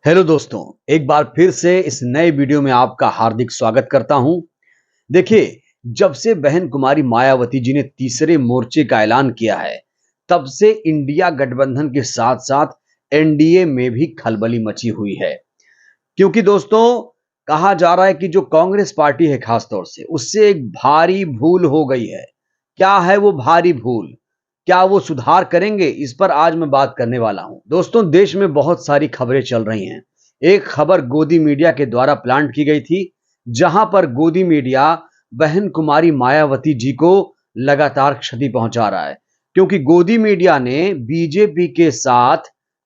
Hello दोस्तों, एक बार फिर से इस नए वीडियो में आपका हार्दिक स्वागत करता हूं। देखिए, जब से बहन कुमारी मायावती जी ने तीसरे मोर्चे का ऐलान किया है, तब से इंडिया गठबंधन के साथ-साथ एनडीए में भी खलबली मची हुई है। क्योंकि दोस्तों, कहा जा रहा है कि जो कांग्रेस पार्टी है खास तौर से, उससे एक भारी भूल हो गई है। क्या है वो भारी भूल? क्या वो सुधार करेंगे? इस पर आज मैं बात करने वाला हूं। दोस्तों, देश में बहुत सारी खबरें चल रही हैं। एक खबर गोदी मीडिया के द्वारा प्लांट की गई थी, जहां पर गोदी मीडिया बहन कुमारी मायावती जी को लगातार क्षति पहुंचा रहा है, क्योंकि गोदी मीडिया ने बीजेपी के साथ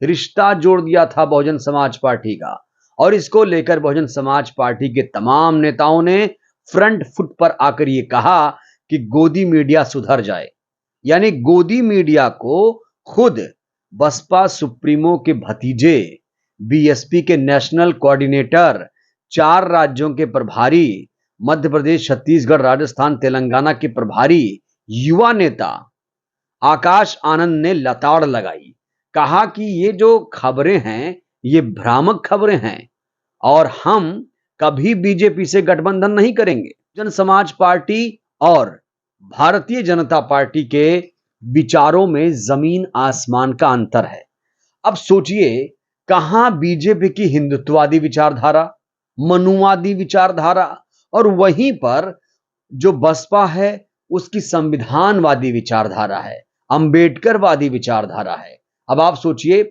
रिश्ता जोड़ दिया था बहुजन समाज पार्टी का। और इसको लेकर बहुजन समाज पार्टी के तमाम नेताओं ने फ्रंट फुट पर आकर यह कहा कि गोदी मीडिया सुधर जाए। यानी गोदी मीडिया को खुद बसपा सुप्रीमो के भतीजे, बीएसपी के नेशनल कोऑर्डिनेटर, 4 राज्यों के प्रभारी, मध्य प्रदेश, छत्तीसगढ़, राजस्थान, तेलंगाना के प्रभारी युवा नेता आकाश आनंद ने लताड़ लगाई। कहा कि ये जो खबरें हैं, ये भ्रामक खबरें हैं और हम कभी बीजेपी से गठबंधन नहीं करेंगे। जन समाज पार्टी और भारतीय जनता पार्टी के विचारों में जमीन आसमान का अंतर है। अब सोचिए, कहां बीजेपी की हिंदुत्ववादी विचारधारा, मनुवादी विचारधारा, और वहीं पर जो बसपा है उसकी संविधानवादी विचारधारा है, अंबेडकरवादी विचारधारा है। अब आप सोचिए,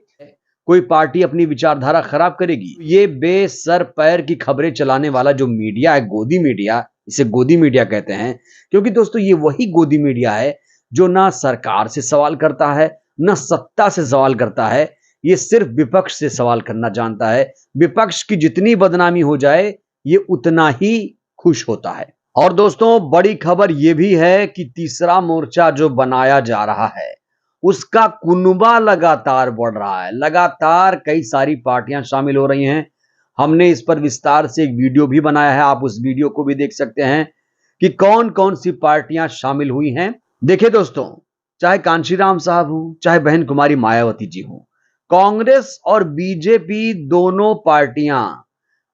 कोई पार्टी अपनी विचारधारा खराब करेगी? ये बेसर पैर की खबरें चलाने वाला जो मीडिया है, गोदी मीडिया, इसे गोदी मीडिया कहते हैं, क्योंकि दोस्तों ये वही गोदी मीडिया है जो ना सरकार से सवाल करता है, ना सत्ता से सवाल करता है। ये सिर्फ विपक्ष से सवाल करना जानता है। विपक्ष की जितनी बदनामी हो जाए, ये उतना ही खुश होता है। और दोस्तों, बड़ी खबर यह भी है कि तीसरा मोर्चा जो बनाया जा रहा है, उसका कुनबा लगातार बढ़ रहा है। लगातार कई सारी पार्टियां शामिल हो रही हैं। हमने इस पर विस्तार से एक वीडियो भी बनाया है, आप उस वीडियो को भी देख सकते हैं कि कौन कौन सी पार्टियां शामिल हुई हैं। देखिए दोस्तों, चाहे कांशीराम साहब हो, चाहे बहन कुमारी मायावती जी हो, कांग्रेस और बीजेपी दोनों पार्टियां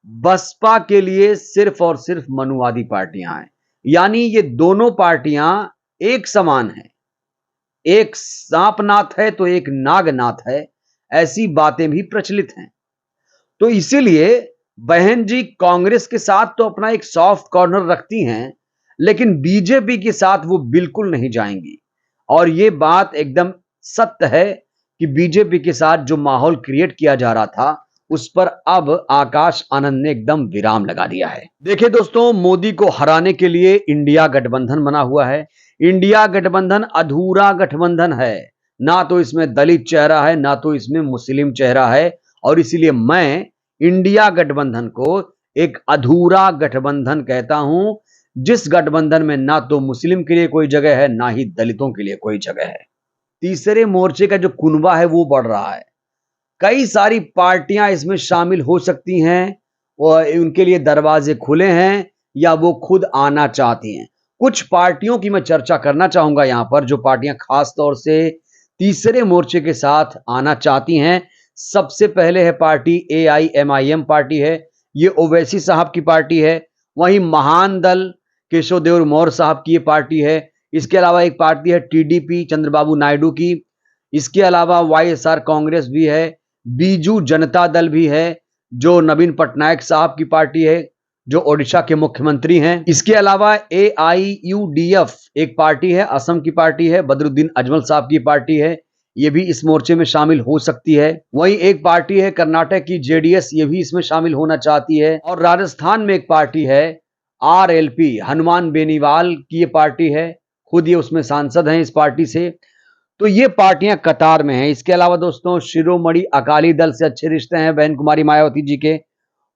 बसपा के लिए सिर्फ और सिर्फ मनुवादी पार्टियां हैं। यानी ये दोनों पार्टियां एक समान हैं। एक सांपनाथ है तो एक नागनाथ है, ऐसी बातें भी प्रचलित हैं। तो इसीलिए बहन जी कांग्रेस के साथ तो अपना एक सॉफ्ट कॉर्नर रखती हैं, लेकिन बीजेपी के साथ वो बिल्कुल नहीं जाएंगी। और ये बात एकदम सत्य है कि बीजेपी के साथ जो माहौल क्रिएट किया जा रहा था, उस पर अब आकाश आनंद ने एकदम विराम लगा दिया है। देखिए दोस्तों, मोदी को हराने के लिए इंडिया गठबंधन बना हुआ है। इंडिया गठबंधन अधूरा गठबंधन है। ना तो इसमें दलित चेहरा है, ना तो इसमें मुस्लिम चेहरा है। और इसीलिए मैं इंडिया गठबंधन को एक अधूरा गठबंधन कहता हूं, जिस गठबंधन में ना तो मुस्लिम के लिए कोई जगह है, ना ही दलितों के लिए कोई जगह है। तीसरे मोर्चे का जो कुनबा है वो बढ़ रहा है। कई सारी पार्टियां इसमें शामिल हो सकती हैं और उनके लिए दरवाजे खुले हैं, या वो खुद आना चाहती हैं। कुछ पार्टियों की मैं चर्चा करना चाहूंगा यहां पर, जो पार्टियां खास तौर से तीसरे मोर्चे के साथ आना चाहती हैं। सबसे पहले है पार्टी एआईएमआईएम पार्टी है। ये ओवैसी साहब की पार्टी है। वहीं महान दल केशव देव मौर्य साहब की ये पार्टी है। इसके अलावा एक पार्टी है टीडीपी चंद्रबाबू नायडू की। इसके अलावा वाईएसआर कांग्रेस भी है। बीजू जनता दल भी है, जो नवीन पटनायक साहब की पार्टी है, जो ओडिशा के मुख्यमंत्री हैं। इसके अलावा एआईयूडीएफ एक पार्टी है, असम की पार्टी है, बदरुद्दीन अजमल साहब की पार्टी है। ये भी इस मोर्चे में शामिल हो सकती है। वहीं एक पार्टी है कर्नाटक की जेडीएस, ये भी इसमें शामिल होना चाहती है। और राजस्थान में एक पार्टी है आरएलपी, हनुमान बेनीवाल की ये पार्टी है। खुद ये उसमें सांसद हैं इस पार्टी से। तो ये पार्टियां कतार में हैं। इसके अलावा दोस्तों, शिरोमणि अकाली दल से अच्छे रिश्ते हैं बहन कुमारी मायावती जी के,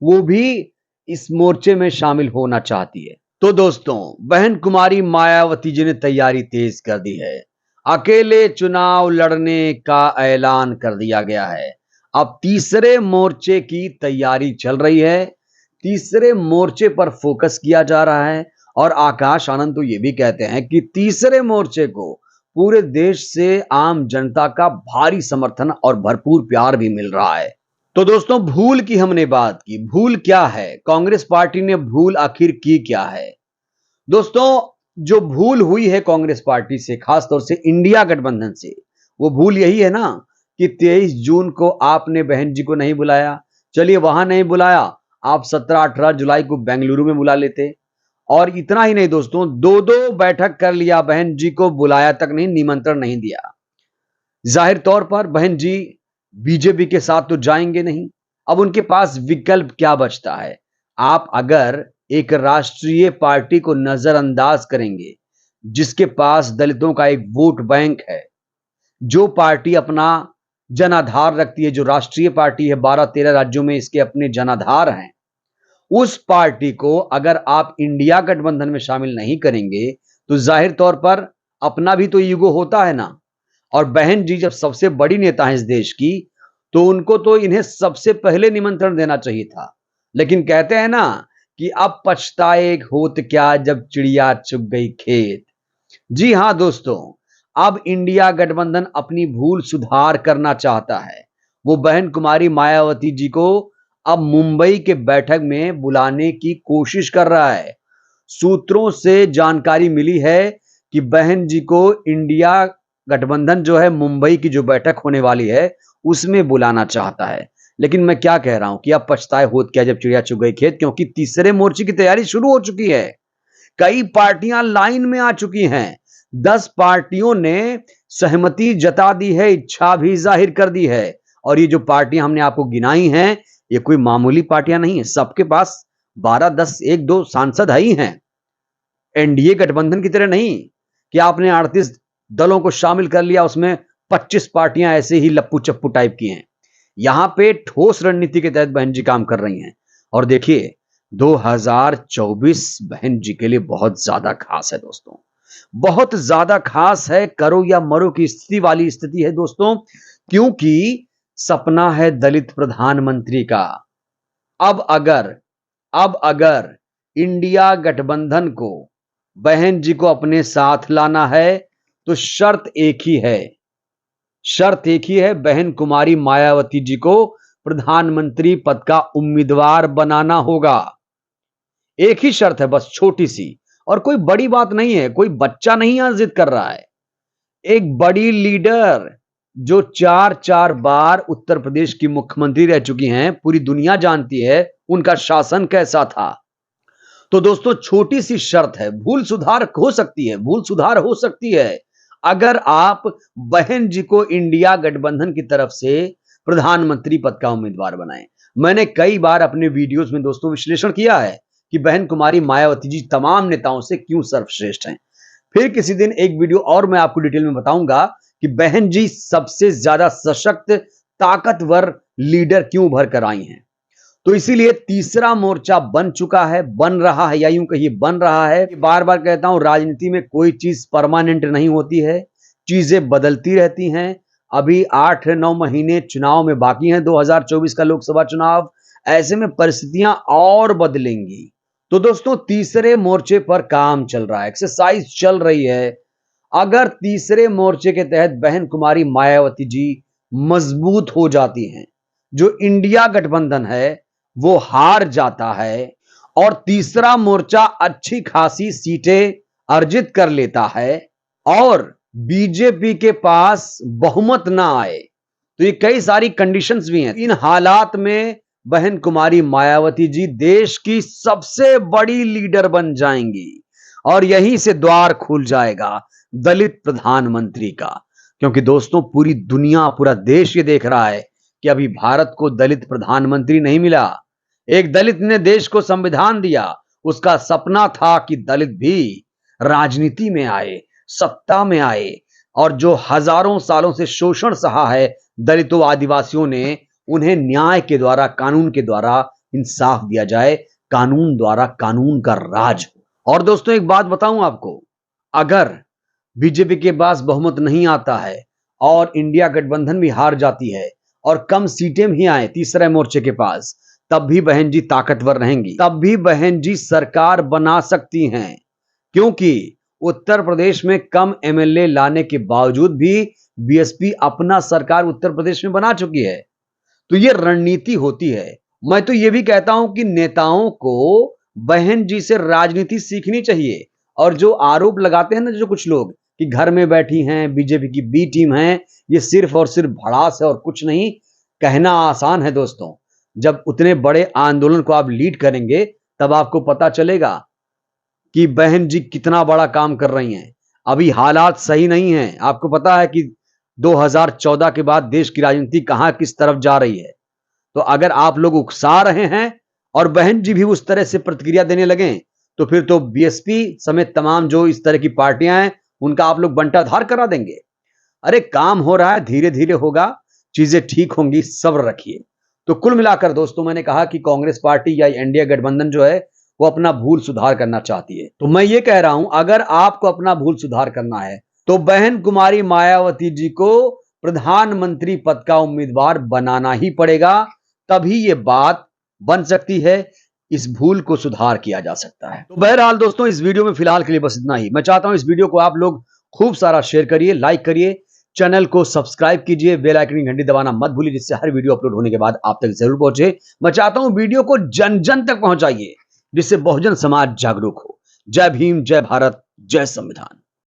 वो भी इस मोर्चे में शामिल होना चाहती है। तो दोस्तों, बहन कुमारी मायावती जी ने तैयारी तेज कर दी है। अकेले चुनाव लड़ने का ऐलान कर दिया गया है। अब तीसरे मोर्चे की तैयारी चल रही है। तीसरे मोर्चे पर फोकस किया जा रहा है। और आकाश आनंद तो ये भी कहते हैं कि तीसरे मोर्चे को पूरे देश से आम जनता का भारी समर्थन और भरपूर प्यार भी मिल रहा है। तो दोस्तों, भूल की हमने बात की। भूल क्या है? कांग्रेस पार्टी ने भूल आखिर की क्या है? दोस्तों, जो भूल हुई है कांग्रेस पार्टी से, खासतौर से इंडिया गठबंधन से, वो भूल यही है ना कि 23 जून को आपने बहन जी को नहीं बुलाया। चलिए, वहां नहीं बुलाया, आप 17-18 जुलाई को बेंगलुरु में बुला लेते। और इतना ही नहीं दोस्तों, दो दो बैठक कर लिया, बहन जी को बुलाया तक नहीं, निमंत्रण नहीं दिया। जाहिर तौर पर बहन जी बीजेपी के साथ तो जाएंगे नहीं। अब उनके पास विकल्प क्या बचता है? आप अगर एक राष्ट्रीय पार्टी को नजरअंदाज करेंगे, जिसके पास दलितों का एक वोट बैंक है, जो पार्टी अपना जनाधार रखती है, जो राष्ट्रीय पार्टी है, 12-13 राज्यों में इसके अपने जनाधार हैं, उस पार्टी को अगर आप इंडिया गठबंधन में शामिल नहीं करेंगे, तो जाहिर तौर पर अपना भी तो ईगो होता है ना। और बहन जी जब सबसे बड़ी नेता हैं इस देश की, तो उनको तो इन्हें सबसे पहले निमंत्रण देना चाहिए था। लेकिन कहते हैं ना कि अब पछताए होत क्या जब चिड़िया चुग गई खेत। जी हां दोस्तों, अब इंडिया गठबंधन अपनी भूल सुधार करना चाहता है। वो बहन कुमारी मायावती जी को अब मुंबई के बैठक में बुलाने की कोशिश कर रहा है। सूत्रों से जानकारी मिली है कि बहन जी को इंडिया गठबंधन जो है, मुंबई की जो बैठक होने वाली है, उसमें बुलाना चाहता है। लेकिन मैं क्या कह रहा हूं कि अब पछताए होत क्या जब चिड़िया चुग गई खेत, क्योंकि तीसरे मोर्चे की तैयारी शुरू हो चुकी है। कई पार्टियां लाइन में आ चुकी हैं। 10 पार्टियों ने सहमति जता दी है, इच्छा भी जाहिर कर दी है। और ये जो पार्टियां हमने आपको गिनाई हैं, ये कोई मामूली पार्टियां नहीं है। सबके पास 12, 10, 1-2 सांसद ही हैं। एनडीए गठबंधन की तरह नहीं कि आपने 38 दलों को शामिल कर लिया, उसमें 25 पार्टियां ऐसे ही लप्पू चप्पू टाइप की हैं। यहां पे ठोस रणनीति के तहत बहन जी काम कर रही हैं। और देखिए, 2024 बहन जी के लिए बहुत ज्यादा खास है दोस्तों, बहुत ज्यादा खास है। करो या मरो की स्थिति वाली स्थिति है दोस्तों, क्योंकि सपना है दलित प्रधानमंत्री का। अब अगर अब अगर इंडिया गठबंधन को, बहन जी को अपने साथ लाना है, तो शर्त एक ही है, बहन कुमारी मायावती जी को प्रधानमंत्री पद का उम्मीदवार बनाना होगा। एक ही शर्त है बस, छोटी सी, और कोई बड़ी बात नहीं है, कोई बच्चा नहीं यहां जिद कर रहा है। एक बड़ी लीडर जो 4-4 बार उत्तर प्रदेश की मुख्यमंत्री रह चुकी हैं, पूरी दुनिया जानती है उनका शासन कैसा था। तो दोस्तों, छोटी सी शर्त है, भूल सुधार हो सकती है, भूल सुधार हो सकती है अगर आप बहन जी को इंडिया गठबंधन की तरफ से प्रधानमंत्री पद का उम्मीदवार बनाएं। मैंने कई बार अपने वीडियोस में दोस्तों विश्लेषण किया है कि बहन कुमारी मायावती जी तमाम नेताओं से क्यों सर्वश्रेष्ठ हैं। फिर किसी दिन एक वीडियो और मैं आपको डिटेल में बताऊंगा कि बहन जी सबसे ज्यादा सशक्त, ताकतवर लीडर क्यों उभर कर आई हैं। तो इसीलिए तीसरा मोर्चा बन चुका है, बन रहा है, या यूं कहिए बन रहा है। बार बार कहता हूं, राजनीति में कोई चीज परमानेंट नहीं होती है, चीजें बदलती रहती हैं। अभी 8-9 महीने चुनाव में बाकी हैं, 2024 का लोकसभा चुनाव। ऐसे में परिस्थितियां और बदलेंगी। तो दोस्तों, तीसरे मोर्चे पर काम चल रहा है, एक्सरसाइज चल रही है। अगर तीसरे मोर्चे के तहत बहन कुमारी मायावती जी मजबूत हो जाती हैं, जो इंडिया गठबंधन है वो हार जाता है, और तीसरा मोर्चा अच्छी खासी सीटें अर्जित कर लेता है, और बीजेपी के पास बहुमत ना आए, तो ये कई सारी कंडीशंस भी हैं। इन हालात में बहन कुमारी मायावती जी देश की सबसे बड़ी लीडर बन जाएंगी, और यहीं से द्वार खुल जाएगा दलित प्रधानमंत्री का। क्योंकि दोस्तों, पूरी दुनिया, पूरा देश ये देख रहा है कि अभी भारत को दलित प्रधानमंत्री नहीं मिला। एक दलित ने देश को संविधान दिया, उसका सपना था कि दलित भी राजनीति में आए, सत्ता में आए, और जो हजारों सालों से शोषण सहा है दलितों, आदिवासियों ने, उन्हें न्याय के द्वारा, कानून के द्वारा इंसाफ दिया जाए, कानून द्वारा कानून का राज हो। और दोस्तों, एक बात बताऊं आपको, अगर बीजेपी के पास बहुमत नहीं आता है और इंडिया गठबंधन भी हार जाती है और कम सीटें भी आए तीसरे मोर्चे के पास, तब भी बहन जी ताकतवर रहेंगी, तब भी बहन जी सरकार बना सकती हैं। क्योंकि उत्तर प्रदेश में कम एमएलए लाने के बावजूद भी बीएसपी अपना सरकार उत्तर प्रदेश में बना चुकी है। तो ये रणनीति होती है। मैं तो ये भी कहता हूं कि नेताओं को बहन जी से राजनीति सीखनी चाहिए। और जो आरोप लगाते हैं ना जो कुछ लोग कि घर में बैठी हैं बीजेपी की बी टीम है, ये सिर्फ और सिर्फ भड़ास है और कुछ नहीं। कहना आसान है दोस्तों, जब उतने बड़े आंदोलन को आप लीड करेंगे तब आपको पता चलेगा कि बहन जी कितना बड़ा काम कर रही हैं। अभी हालात सही नहीं हैं। आपको पता है कि 2014 के बाद देश की राजनीति कहां किस तरफ जा रही है। तो अगर आप लोग उकसा रहे हैं और बहन जी भी उस तरह से प्रतिक्रिया देने लगे, तो फिर तो बीएसपी समेत तमाम जो इस तरह की पार्टियां हैं, उनका आप लोग बंटाधार करा देंगे। अरे काम हो रहा है, धीरे धीरे होगा, चीजें ठीक होंगी, सब्र रखिए। तो कुल मिलाकर दोस्तों मैंने कहा कि कांग्रेस पार्टी या एनडीए गठबंधन जो है वो अपना भूल सुधार करना चाहती है। तो मैं ये कह रहा हूं, अगर आपको अपना भूल सुधार करना है तो बहन कुमारी मायावती जी को प्रधानमंत्री पद का उम्मीदवार बनाना ही पड़ेगा। तभी ये बात बन सकती है, इस भूल को सुधार किया जा सकता है। तो बहरहाल दोस्तों, इस वीडियो में फिलहाल के लिए बस इतना ही। मैं चाहता हूं इस वीडियो को आप लोग खूब सारा शेयर करिए, लाइक करिए, चैनल को सब्सक्राइब कीजिए, बेल आइकन की घंटी दबाना मत भूलिए, जिससे हर वीडियो अपलोड होने के बाद आप तक जरूर पहुंचे। मैं चाहता हूं वीडियो को जन जन तक पहुंचाइए, जिससे बहुजन समाज जागरूक हो। जय भीम, जय भारत, जय संविधान।